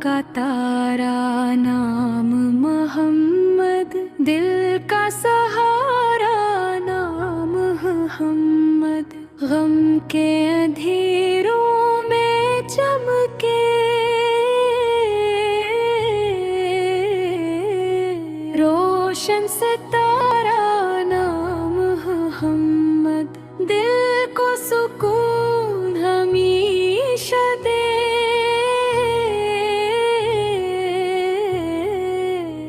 का तारा नाम मोहम्मद, दिल का सहारा नाम मोहम्मद, गम के अंधेरों में चमके रोशन सितारा नाम मोहम्मद, दिल को सुकून हमेशा दे।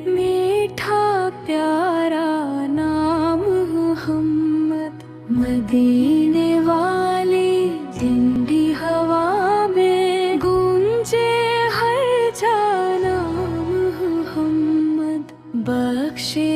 मीठा प्यारा नाम मोहम्मद, मदीने वाली ठंडी हवा में गूंजे हर जा नाम मोहम्मद, बख्शे